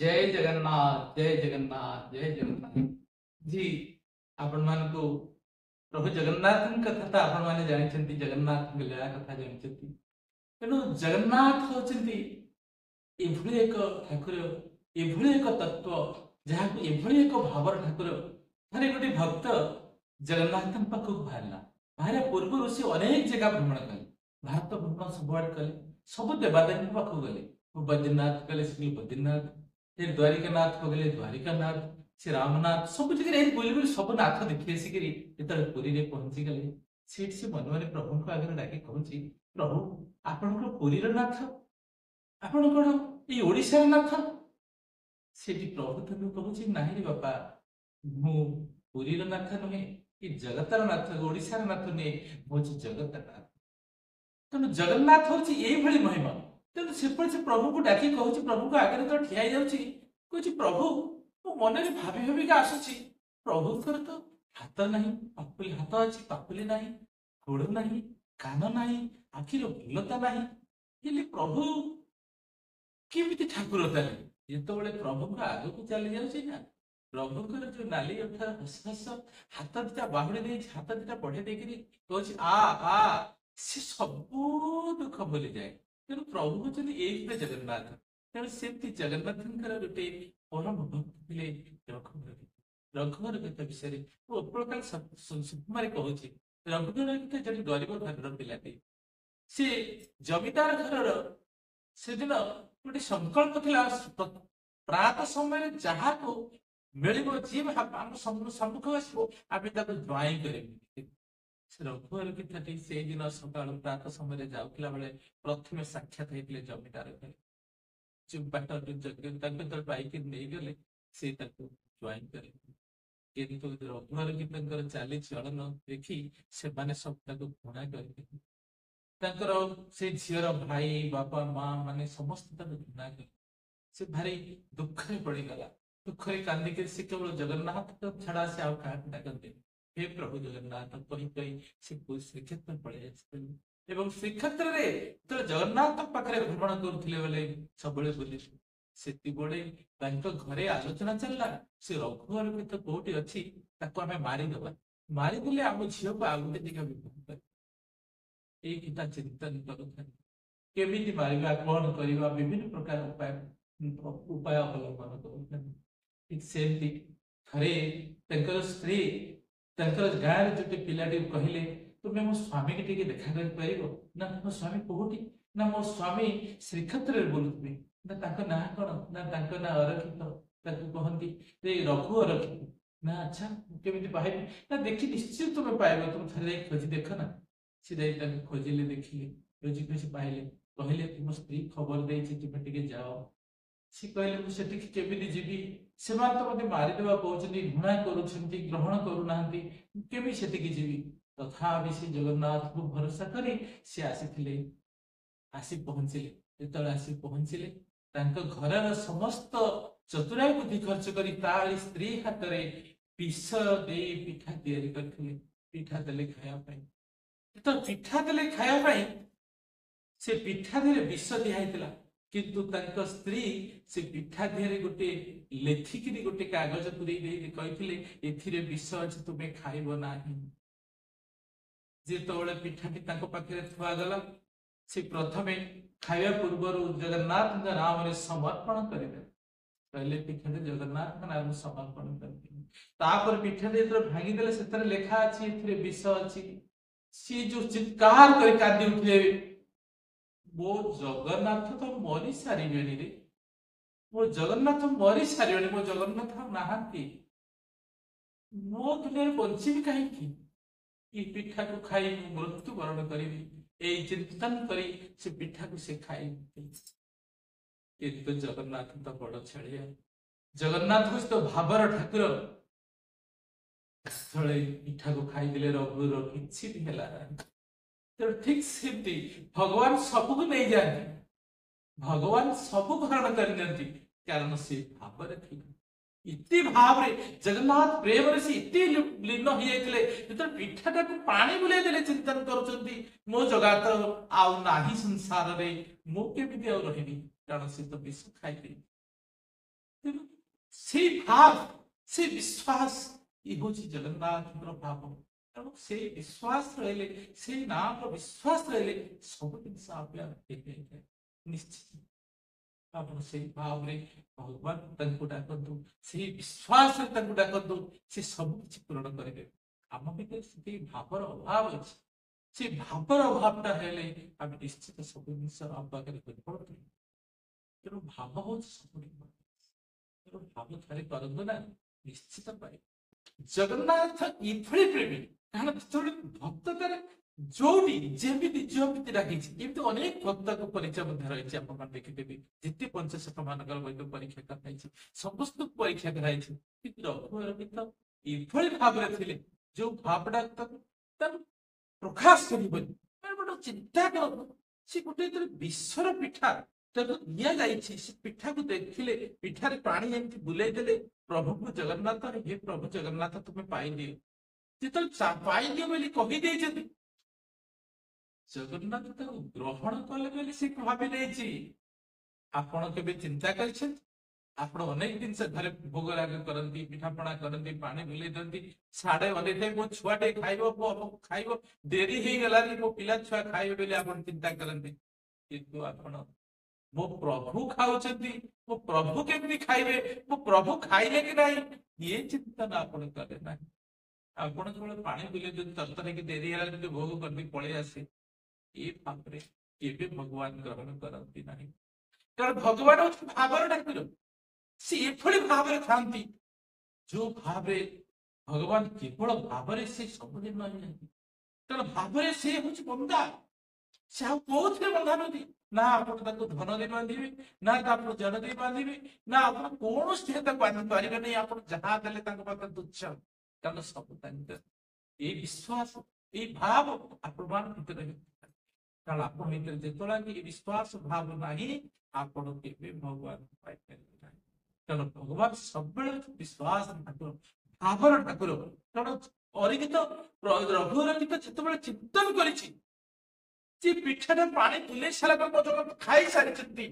जय जगन्नाथ जय जगन्नाथ जय जगन्नाथ। जी आपण मान को प्रभु जगन्नाथ कथा तो आपण माने जानिछंती, जगन्नाथ लीला कथा जानिछंती। तेणु जगन्नाथ होचंती एभଳି ଏକ ଠାକୁର, ଏଭଳି ଏକ ତତ୍ଵ ଯାହାକୁ ଏଭଳି ଏକ ଭାବର ଠାକୁର। ଥରେ ଗୋଟେ ଭକ୍ତ ଜଗନ୍ନାଥଙ୍କ ପାଖକୁ ବାହାରିଲା। ବାହାରିବା ପୂର୍ବରୁ ସେ ଅନେକ ଜାଗା ଭ୍ରମଣ କଲେ, ଭାରତ ଭ୍ରମଣ ସବୁଆଡେ କଲେ, ସବୁ ଦେବାଦେବୀଙ୍କ ପାଖକୁ ଗଲେ। ବଦ୍ରୀନାଥ ଗଲେ, ଶ୍ରୀ ବଦ୍ରୀନାଥ, फिर द्वारिकानाथ को गले, द्वारिकानाथ, श्री रामनाथ, सब जगह एही बुली बुली सब नाथ देखि आसिकरी जेतले पुरी रे पहुंची गले। सेठ से मन मन प्रभु को आगे डाके कहूची, प्रभु आपनकर पुरी रे नाथ, आपण कोन ई ओडिसा रे नाथ? सेठी प्रभु तक कहूची, नाही रे बापा, मु पुरी रे नाथ नहे, ई जगतर नाथ, ओडिसा रे नाथ ने, मु जगतर नाथ। तेणु जगन्नाथ हूँ ये महिमा। तेणु से प्रभु को डाकी कहूँ, प्रभु को आगे जो ठिया कहूँ, प्रभु मो मन में भाभी भाविका आसूची, प्रभुଙ୍କର तो हाथ नहीं, पापुली हाथ अच्छी, पापुली नहीं, गोड़ नहीं, कान नहीं, आखिर भूलता नहीं, हेले प्रभु केमिति ठाकुर ताले जेतबेले प्रभुଙ୍କ आगକୁ ଚାଲି ଯାଉଛି ନା, ପ୍ରଭୁଙ୍କର ଯୋଉ ନାଲି ଅଠାର ହସ ହସ, ହାତ ଦିଟା ବାହୁଡ଼ି ଦେଇଛି, ହାତ ଦିଟା ବଢେଇ ଦେଇକିରି କହୁଛି ଆ ଆ, ସେ ସବୁ ଦୁଃଖ ଭୁଲିଯାଏ। ତେଣୁ ପ୍ରଭୁ ହଉଛନ୍ତି ଏଇଥିରେ ଜଗନ୍ନାଥ। ତେଣୁ ସେମିତି ଜଗନ୍ନାଥଙ୍କର ଗୋଟେ ପରମ ଭକ୍ତ ଥିଲେ ରଘୁବର ଗୀତ। ରଘୁବର ଗୀତ ବିଷୟରେ ମୁଁ ଉପରକାଳ ସୁକୁମାରୀ କହୁଛି। ରଘୁବର ଗୀତ ଜଣେ ଗରିବ ଘରର ପିଲାଟି, ସେ ଜମିଦାର ଘରର। ସେଦିନ ଗୋଟେ ସଂକଳ୍ପ ଥିଲା, ପ୍ରାତ ସମୟରେ ଯାହାକୁ ମିଳିବ, ଯିଏ ଆମ ସମ୍ମୁଖ ଆସିବ, ଆମେ ତାକୁ ଜ୍ୱାଇଁ କରିବୁ। ସେ ରଘୁବର ଗୀତଟି ସେଇଦିନ ସକାଳୁ ପ୍ରାତ ସମୟରେ ଯାଉଥିଲା ବେଳେ ପ୍ରଥମେ ସାକ୍ଷାତ ହେଇଥିଲେ ଜମିଦାର ଘରେ। ଯୋଉ ବାଟ ତାଙ୍କ ପାଇକି ନେଇଗଲେ, ସେ ତାକୁ ଜ୍ୱାଇଁ କରିଥିଲେ। କିନ୍ତୁ ରଘୁବର ଗୀତଙ୍କର ଚାଲିଚଳନ ଦେଖି ସେମାନେ ସବୁ ତାକୁ ଘୃଣା କରିଥିଲେ। ତାଙ୍କର ସେ ଝିଅର ଭାଇ, ବାପା, ମା ମାନେ ସମସ୍ତେ ତାକୁ ଘୃଣା କଲେ। ସେ ଭାରି ଦୁଃଖରେ ପଡିଗଲା। ଦୁଃଖରେ କାନ୍ଦିକିରି ସେ କେବଳ ଜଗନ୍ନାଥ ଛଡା ସେ ଆଉ କାହାକୁ ଡାକନ୍ତି, हे प्रभु जगन्नाथ कही कही से श्रीक्षेत्र पड़े एवं श्रीक्षेत्र तो जगन्नाथ पाखे भ्रमण करुले बेले सब बुली से घरे आलोचना चलला, से रघुवर गीत कोटी अच्छी आम मारिदे, मारिदे आम झील को आउ गोटे जगह विवाह कर चिंतन करमी मारिबा, कौन करवा, विभिन्न प्रकार उपाय उपाय अवलंबन कर। सेमती थरे स्त्री गाँव जो पिलाटी कहले, तुम्हें मो स्वामी की टिके देखा कर पारिबो ना? मो स्वामी कोठी ना? मो स्वामी श्रीक्षेत्र बोलुथबे ना? ताको ना कोन ना? ताको ना अरखित, ताको कहंती रे रघु अरखित ना। अच्छा केमिति पाइबे ना? देखि निश्चित तुम्हें पाइबो, तुम थरे खोजी देख ना। से जाई खोजिले, देखिले, खोजी खोजी पाइले, कहले तुम स्त्री खबर देछि, तुम टिके जाओ। सी कहले मुझे केमिति जीवी, से तो मत मारिदेवा कहते, घृणा करुँच, ग्रहण करूना, केमी से जीवी। तथा से जगन्नाथ को भरोसा करी सी आसी पहुंचले। जो आसी पहुंचले, घर समस्त चतुराई बुद्धि खर्च करी ताली स्त्री हाथ में विष दे पिठा तैयारी करथिले। पिठा देले खाया, तो पिठा देले खाया, से पिठा दे विष दिया, किंतु तांको स्त्री से पिठा देहरे गोटे लेखिकी गोटे कागज पूरे कही एथिरे विष अच्छे, तुम्हें खाइब नाही। जिते पिठाटी पाखे थुआगला, से प्रथमे खाया पूर्व जगन्नाथ नाम रे समर्पण करेंगे। कहले पिठाटी जगन्नाथ नाम समर्पण कर पिठाटी जो भांगीदे से लेखा अच्छी एथिरे विष अच्छी। सी जो चित्कार कर कांदी उठे, मो जगन्नाथ तो मरी सारे रे, मो जगन्नाथ मरी सारे, मो जगन्नाथ नहांती, मो दुनिया बंची कहीं पिठा को खाई मृत्यु वरण करी चिंतन करी से पिठा को से खाई। किंतु जगन्नाथ तो बड़ छड़िया, जगन्नाथ हूँ तो भावर ठाकुर। पिठा को खाईदे रघुर किसी भी है। तो ठीक सेमती भगवान सबको नहीं जाती, भगवान सब हरण कर, कारण से भाव इति भाव जगन्नाथ प्रेम से इति लीन हो जाते, जो पिठाटा को पानी बुलाई देले चिंतन कर, मो जगत आउ नाही संसार रे, मु केमिति आउ रहिबी, कारण से तो विष खाई। ତେଣୁ ସେଇ ଭାବ ସେ ବିଶ୍ୱାସ ଇ ହଉଛି ଜଗନ୍ନାଥଙ୍କର ଭାବ। ତେଣୁ ସେଇ ବିଶ୍ୱାସ ରହିଲେ ସେଇ ନାମର ବିଶ୍ୱାସ ରହିଲେ ସବୁ ଜିନିଷ ଆପେ ଆପେ ହେଇଥାଏ ନିଶ୍ଚିତ। ଆପଣ ସେଇ ଭାବରେ ଭଗବାନ ତାଙ୍କୁ ଡାକନ୍ତୁ, ସେଇ ବିଶ୍ୱାସରେ ତାଙ୍କୁ ଡାକନ୍ତୁ, ସେ ସବୁ କିଛି ପୂରଣ କରିବେ। ଆମ ଭିତରେ ସେତିକି ଭାବର ଅଭାବ ଅଛି। ସେ ଭାବର ଅଭାବଟା ହେଲେ ଆମେ ନିଶ୍ଚିତ ସବୁ ଜିନିଷ ଆମ ପାଖରେ କରିପାରୁଛୁ। ତେଣୁ ଭାବ ହଉଛି ସବୁଠି। ତେଣୁ ଭାବ ଥରେ କରନ୍ତୁ ନା, ନିଶ୍ଚିତ ପାଇବେ। ଜଗନ୍ନାଥ ଏଭଳି ପ୍ରେମୀ, କାରଣ ଯେତେବେଳେ ଭକ୍ତ ତାର ଯୋଉଠି ଯେମିତି ଡାକିଛି, ଏମିତି ଅନେକ ଭକ୍ତଙ୍କ ପରିଚୟ ମଧ୍ୟ ରହିଛି। ଆପଣମାନେ ଦେଖିଦେବେ ଯେତେ ପଞ୍ଚଶଖ ମାନଙ୍କର ବୈଦ ପରୀକ୍ଷା କରାଯାଇଛି, ସମସ୍ତଙ୍କୁ ପରୀକ୍ଷା କରାଯାଇଛି, କିନ୍ତୁ ରଘୁବର ଗୀତ ଏଭଳି ଭାବରେ ଥିଲେ ଯୋଉ ଭାବଟା ତାକୁ ପ୍ରକାଶ କରିବନି। ଗୋଟେ ଚିନ୍ତା କରନ୍ତୁ, ସେ ଗୋଟେ ବିଶ୍ୱର ପିଠା ତାକୁ ଦିଆଯାଇଛି, ସେ ପିଠାକୁ ଦେଖିଲେ ପିଠାରେ ପାଣି ଏମିତି ବୁଲେଇ ଦେଲେ ପ୍ରଭୁକୁ ଜଗନ୍ନାଥ, ହେ ପ୍ରଭୁ ଜଗନ୍ନାଥ ତୁମେ ପାଇଦିଅ। ଯେତେବେଳେ ପାଇଦିଅ ବୋଲି କହିଦେଇଛନ୍ତି, ଜଗନ୍ନାଥ ତାକୁ ଗ୍ରହଣ କଲେ ବୋଲି ସେ ଭାବି ନେଇଛି। ଆପଣ କେବେ ଚିନ୍ତା କରିଛନ୍ତି? ଆପଣ ଅନେକ ଜିନିଷ ଘରେ ଭୋଗ ରାଗ କରନ୍ତି, ପିଠାପଣା କରନ୍ତି, ପାଣି ବୁଲେଇ ଦିଅନ୍ତି, ସାଡେ ଅନେଇଥାଏ ମୋ ଛୁଆଟେ ଖାଇବ, ଖାଇବ, ଡେରି ହେଇଗଲାନି ମୋ ପିଲା ଛୁଆ ଖାଇବେ ବୋଲି ଆପଣ ଚିନ୍ତା କରନ୍ତି। କିନ୍ତୁ ଆପଣ ମୋ ପ୍ରଭୁ ଖାଉଛନ୍ତି, ମୋ ପ୍ରଭୁ କେମିତି ଖାଇବେ, ମୋ ପ୍ରଭୁ ଖାଇଲେ କି ନାହିଁ, ଇଏ ଚିନ୍ତନ ଆପଣ କଲେ ନାହିଁ। ଆପଣ ଯେତେବେଳେ ପାଣି ବୁଲେଇ ଦିଅନ୍ତି, ତରତରକି ଡେରି ହେଲା ଯଦି ଭୋଗ କରିକି ପଳେଇ ଆସେ, ଏ ଭାବରେ କେବେ ଭଗବାନ ଗ୍ରହଣ କରନ୍ତି ନାହିଁ। କାରଣ ଭଗବାନ ହଉଛି ଭାବର ଠାକୁର। ସେ ଏଭଳି ଭାବରେ ଥାନ୍ତି ଯୋଉ ଭାବରେ ଭଗବାନ କେବଳ ଭାବରେ ସେ ସବୁଦିନ ରହିନାହାନ୍ତି। କାରଣ ଭାବରେ ସେ ହଉଛି ବନ୍ଦା, ସେ ଆଉ କୋଉଥିରେ ବନ୍ଧା ନୁହନ୍ତି। ନା ଆପଣ ତାକୁ ଧନ ଦେଇ ବାନ୍ଧିବେ, ନା ଆପଣ ଜନ ଦେଇ ବାନ୍ଧିବେ, ନା ଆପଣ କୌଣସି ତାକୁ ବାନ୍ଧି ପାରିବେ ନାହିଁ। ଆପଣ ଯାହା ଦେଲେ ତାଙ୍କ ପାଖରେ ତୁଚ୍ଛ, କାରଣ ସବୁ ତାଙ୍କ ଏଇ ବିଶ୍ୱାସ, ଏଇ ଭାବ ଆପଣମାନ ଭିତରେ। କାରଣ ଆପଣ ଭିତରେ ଯେତେବେଳେ ଏ ବିଶ୍ୱାସ ଭାବ ନାହିଁ, ଆପଣ କେବେ ଭଗବାନ ପାଇପାରିବେ ନାହିଁ। କାରଣ ଭଗବାନ ସବୁବେଳେ ବିଶ୍ୱାସ ଠାକୁର, ଭାବର ଠାକୁର। କାରଣ ଅରିଗୀତ ରଘୁର ଗୀତ ଯେତେବେଳେ ଚିନ୍ତନ କରିଛି, ଯେ ପିଠାଟା ପାଣି ବୁଲେଇ ସାରିଲା ପର୍ଯ୍ୟନ୍ତ ଖାଇ ସାରିଛନ୍ତି,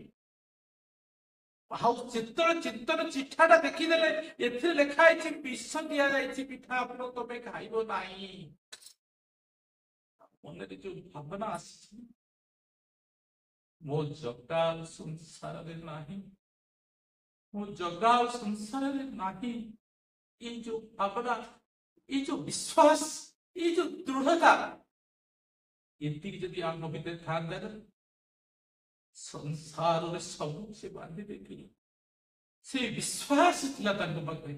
ଆଉ ଯେତେବେଳେ ଚିନ୍ତନ ଚିଠାଟା ଦେଖିଦେଲେ ଏଥିରେ ଲେଖା ହେଇଛି ବିଷ ଦିଆଯାଇଛି, ପିଠା ଆପଣ ତମେ ଖାଇବ ନାହିଁ। ମନରେ ଯୋଉ ଭାବନା ଆସିଛି, ମୋ ଜଗା ସଂସାରରେ ନାହିଁ, ମୋ ଜଗା ସଂସାରରେ ନାହିଁ, ଏଇ ଯୋଉ ଭାବନା, ଏଇ ଯୋଉ ବିଶ୍ୱାସ, ଏଇ ଯୋଉ ଦୃଢତା, ଏତିକି ଯଦି ଆମ ଭିତରେ ଥାନ୍ତା, ସଂସାରରେ ସବୁ ସେ ବାନ୍ଧି ଦେଇଥିଲେ। ସେଇ ବିଶ୍ୱାସ ଥିଲା ତାଙ୍କ ପାଖରେ,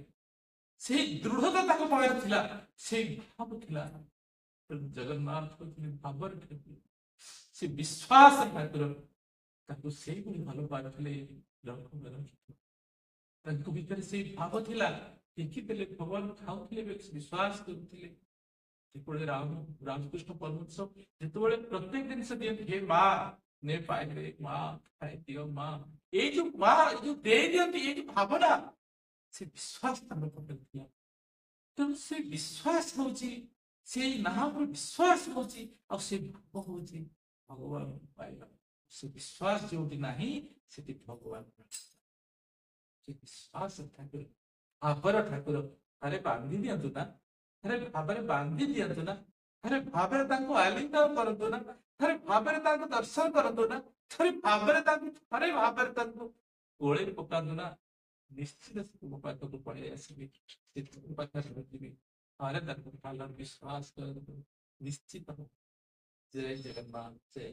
ସେଇ ଦୃଢତା ତାଙ୍କ ପାଖରେ ଥିଲା, ସେଇ ଭାବ ଥିଲା। ଜଗନ୍ନାଥ ଭାବରେ ଠାକୁର, ସେ ବିଶ୍ୱାସ ଠାକୁର, ତାକୁ ସେଇଭଳି ଭଲ ପାଉଥିଲେ। ତାଙ୍କ ଭିତରେ ସେଇ ଭାବ ଥିଲା, ଦେଖିଥିଲେ ଭଗବାନ ଖାଉଥିଲେ, ବିଶ୍ୱାସ କରୁଥିଲେ। ଯେତେବେଳେ ରାମକୃଷ୍ଣ ପରମହଂସ ଯେତେବେଳେ ପ୍ରତ୍ୟେକ ଜିନିଷ ଦିଅନ୍ତି, ହେ ମା ନେ ପାଇଲେ, ମା ଖାଇଦିଅ, ମା, ଏଇ ଯୋଉ ମା ଯୋଉ ଦେଇ ଦିଅନ୍ତି, ଏଇ ଯୋଉ ଭାବନା, ସେ ବିଶ୍ୱାସ ତାଙ୍କ ପାଖରେ ଥିଲା। ତେଣୁ ସେ ବିଶ୍ୱାସ ହଉଛି, ସେଇ ନାମର ବିଶ୍ୱାସ ହଉଛି, ଆଉ ସେ ଭାବ ହଉଛି ଭଗବାନ ପାଇବା। ସେ ବିଶ୍ୱାସ ଯୋଉଠି ନାହିଁ, ସେଠି ଭଗବାନ। ସେ ବିଶ୍ୱାସ ଠାକୁର, ଭାବର ଠାକୁର। ଥରେ ବାନ୍ଧି ଦିଅନ୍ତୁ ନା, ଥରେ ଭାବରେ ବାନ୍ଧି ଦିଅନ୍ତୁ ନା, ଥରେ ଭାବରେ ତାଙ୍କୁ ଆଲିଙ୍ଗନ କରନ୍ତୁ ନା, ଥରେ ଭାବରେ ତାଙ୍କୁ ଦର୍ଶନ କରନ୍ତୁ ନା, ଥରେ ଭାବରେ ତାଙ୍କୁ ଗୋଳେଇ ପକାନ୍ତୁ ନା, ନିଶ୍ଚିତ ତୁମ ପାଖକୁ ପଳେଇ ଆସିବେ। ସେ ତୁମ ପାଖରେ ରହିବେ। ଥରେ ତାଙ୍କୁ ଭଲରେ ବିଶ୍ୱାସ କରନ୍ତୁ, ନିଶ୍ଚିତ। ଜୟ ଜଗନ୍ନାଥ, ଜୟ